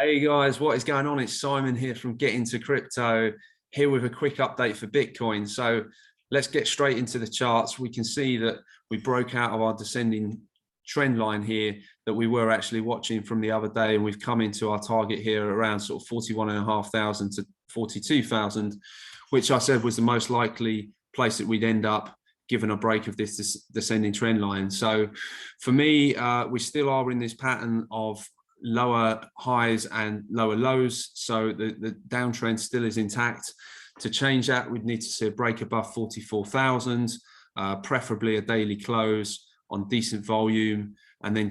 Hey guys, what is going on? It's Simon here from Get Into Crypto, here with a quick update for Bitcoin. So let's get straight into the charts. We can see that we broke out of our descending trend line here that we were actually watching from the other day, and we've come into our target here around sort of 41,500 to 42,000, which I said was the most likely place that we'd end up given a break of this descending trend line. So for me, we still are in this pattern of lower highs and lower lows, so the downtrend still is intact. To change that, we'd need to see a break above 44,000, preferably a daily close on decent volume, and then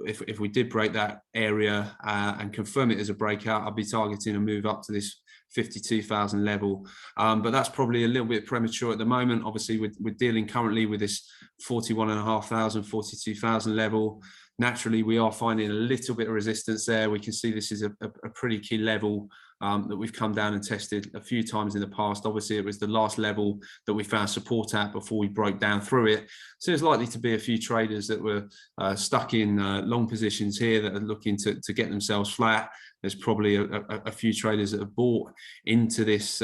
if we did break that area and confirm it as a breakout, I'd be targeting a move up to this 52,000 level, but that's probably a little bit premature at the moment. Obviously we're dealing currently with this 41,500, 42,000 level. Naturally, we are finding a little bit of resistance there. We can see this is a pretty key level that we've come down and tested a few times in the past. Obviously, it was the last level that we found support at before we broke down through it. So there's likely to be a few traders that were stuck in long positions here that are looking to get themselves flat. There's probably a few traders that have bought into this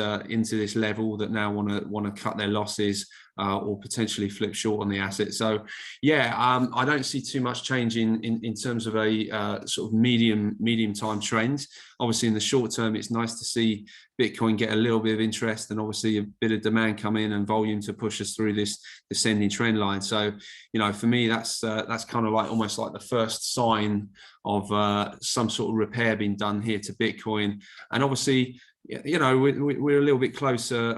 level that now want to cut their losses or potentially flip short on the asset. So yeah, I don't see too much change in terms of a sort of medium time trend. Obviously in the short term, it's nice to see Bitcoin get a little bit of interest and obviously a bit of demand come in and volume to push us through this descending trend line. So, you know, for me, that's kind of like almost like the first sign of some sort of repair being done here to Bitcoin. And obviously, you know, we're a little bit closer,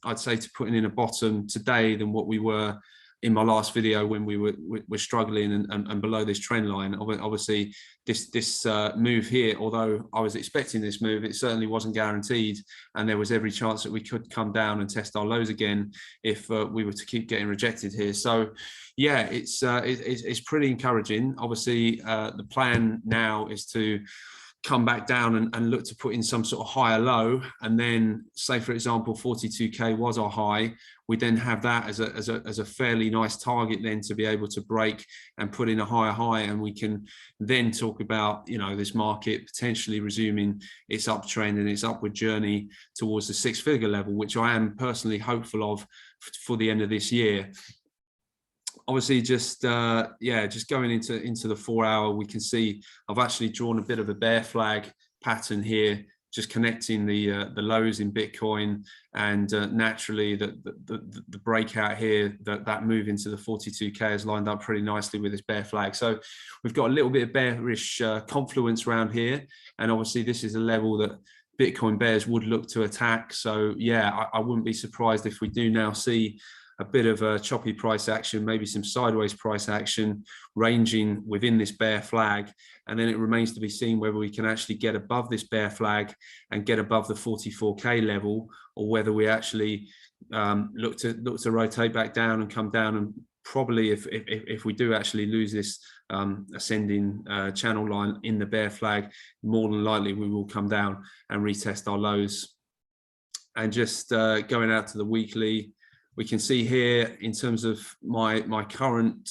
I'd say, to putting in a bottom today than what we were in my last video when we were struggling and below this trend line. Obviously, this move here, although I was expecting this move, it certainly wasn't guaranteed, and there was every chance that we could come down and test our lows again if we were to keep getting rejected here. So yeah, it's pretty encouraging. Obviously, the plan now is to come back down and look to put in some sort of higher low, and then say, for example, 42k was our high. We then have that as a fairly nice target then to be able to break and put in a higher high, and we can then talk about, you know, this market potentially resuming its uptrend and its upward journey towards the six-figure level, which I am personally hopeful of for the end of this year. Obviously, just going into the 4 hour, we can see I've actually drawn a bit of a bear flag pattern here, just connecting the lows in Bitcoin, and naturally the breakout here, that move into the 42k has lined up pretty nicely with this bear flag. So we've got a little bit of bearish confluence around here, and obviously this is a level that Bitcoin bears would look to attack. So yeah, I wouldn't be surprised if we do now see a bit of a choppy price action, maybe some sideways price action ranging within this bear flag. And then it remains to be seen whether we can actually get above this bear flag and get above the 44k level, or whether we actually look to rotate back down and come down. And probably if we do actually lose this ascending channel line in the bear flag, more than likely we will come down and retest our lows. And just going out to the weekly, we can see here in terms of my current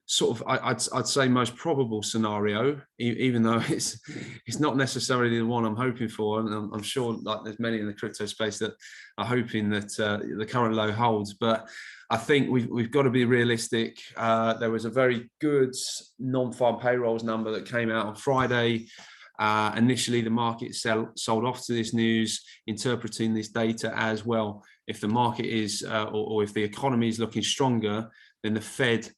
sort of, I'd say most probable scenario, even though it's not necessarily the one I'm hoping for, and I'm sure like there's many in the crypto space that are hoping that the current low holds. But I think we've got to be realistic. There was a very good non-farm payrolls number that came out on Friday. Initially, the market sold off to this news, interpreting this data as well. If the market is, or if the economy is looking stronger, then the Fed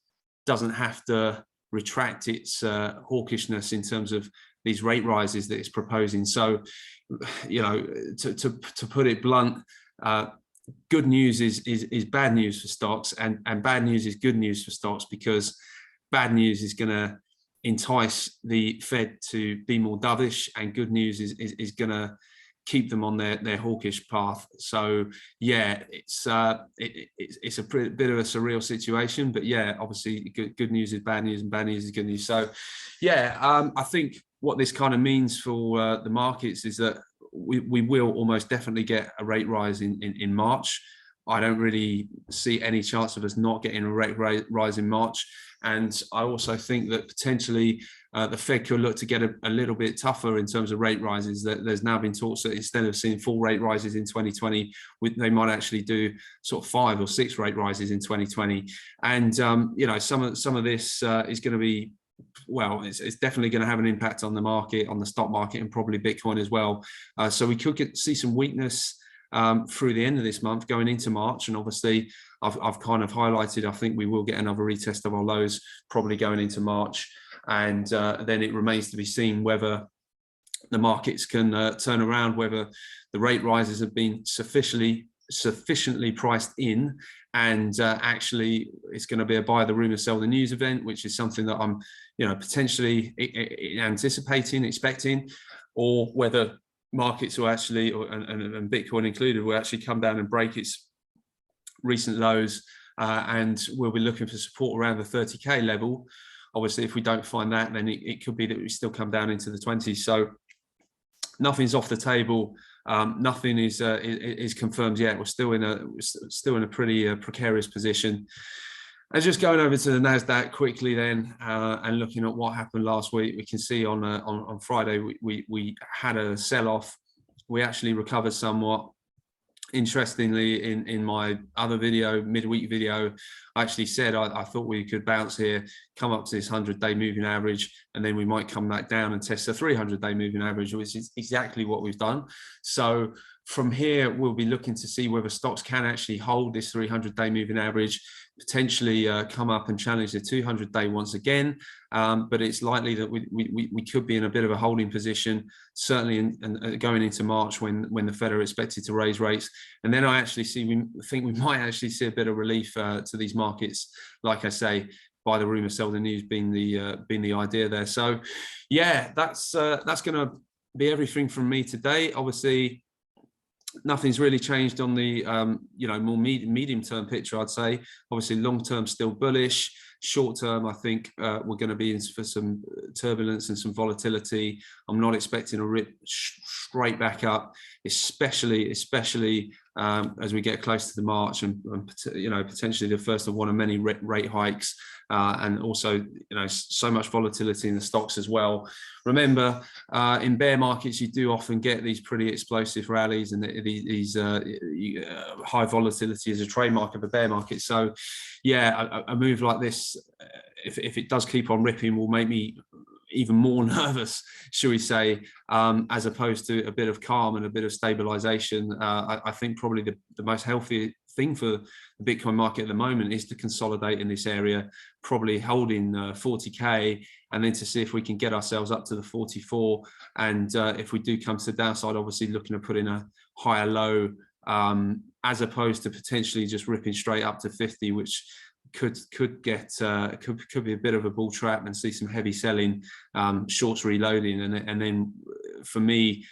doesn't have to retract its hawkishness in terms of these rate rises that it's proposing. So, you know, to put it blunt, good news is bad news for stocks, and bad news is good news for stocks, because bad news is going to entice the Fed to be more dovish, and good news is going to keep them on their hawkish path. So yeah, it's a bit of a surreal situation, but yeah, obviously good news is bad news and bad news is good news. So yeah, I think what this kind of means for the markets is that we will almost definitely get a rate rise in March. I don't really see any chance of us not getting a rate rise in March. And I also think that potentially the Fed could look to get a little bit tougher in terms of rate rises. There's now been talks that instead of seeing full rate rises in 2020, they might actually do sort of 5 or 6 rate rises in 2020. And you know, some of this is going to be, well, it's definitely going to have an impact on the market, on the stock market, and probably Bitcoin as well. So we could see some weakness through the end of this month going into March. And obviously I've kind of highlighted, I think we will get another retest of our lows probably going into March. And then it remains to be seen whether the markets can turn around, whether the rate rises have been sufficiently priced in, and actually it's going to be a buy the rumor, sell the news event, which is something that I'm, you know, potentially anticipating, expecting, or whether markets will actually, and Bitcoin included, will actually come down and break its recent lows, and we'll be looking for support around the 30k level. Obviously, if we don't find that, then it could be that we still come down into the 20s. So nothing's off the table. Nothing is confirmed yet. We're still in a pretty precarious position. And just going over to the Nasdaq quickly then, and looking at what happened last week, we can see on Friday we had a sell-off. We actually recovered somewhat. Interestingly, in my other video, midweek video, I actually said I thought we could bounce here, come up to this 100-day moving average, and then we might come back down and test the 300-day moving average, which is exactly what we've done. So from here, we'll be looking to see whether stocks can actually hold this 300-day moving average, potentially come up and challenge the 200-day once again. But it's likely that we could be in a bit of a holding position, certainly going into March when the Fed are expected to raise rates. And then I actually think we might actually see a bit of relief to these markets, like I say, by the rumor, sell the news being the idea there. So yeah, that's going to be everything from me today. Obviously, nothing's really changed on the you know, more medium term picture, I'd say. Obviously, long term still bullish. Short term, I think we're going to be in for some turbulence and some volatility. I'm not expecting a rip straight back up, especially as we get close to the March and you know, potentially the first of one of many rate hikes, and also, you know, so much volatility in the stocks as well. Remember, in bear markets, you do often get these pretty explosive rallies, and these high volatility is a trademark of a bear market. So yeah, a move like this, if it does keep on ripping, will make me even more nervous, shall we say, as opposed to a bit of calm and a bit of stabilization. I think probably the most healthy thing for the Bitcoin market at the moment is to consolidate in this area, probably holding 40k, and then to see if we can get ourselves up to the 44. And if we do come to the downside, obviously looking to put in a higher low, as opposed to potentially just ripping straight up to 50, which could be a bit of a bull trap and see some heavy selling, shorts reloading, and then for me,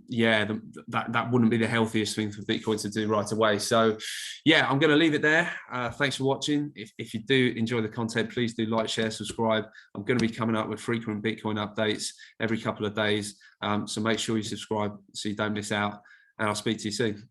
yeah, that wouldn't be the healthiest thing for Bitcoin to do right away. So yeah, I'm going to leave it there. Thanks for watching. If you do enjoy the content, please do like, share, subscribe. I'm going to be coming up with frequent Bitcoin updates every couple of days, so make sure you subscribe so you don't miss out, and I'll speak to you soon.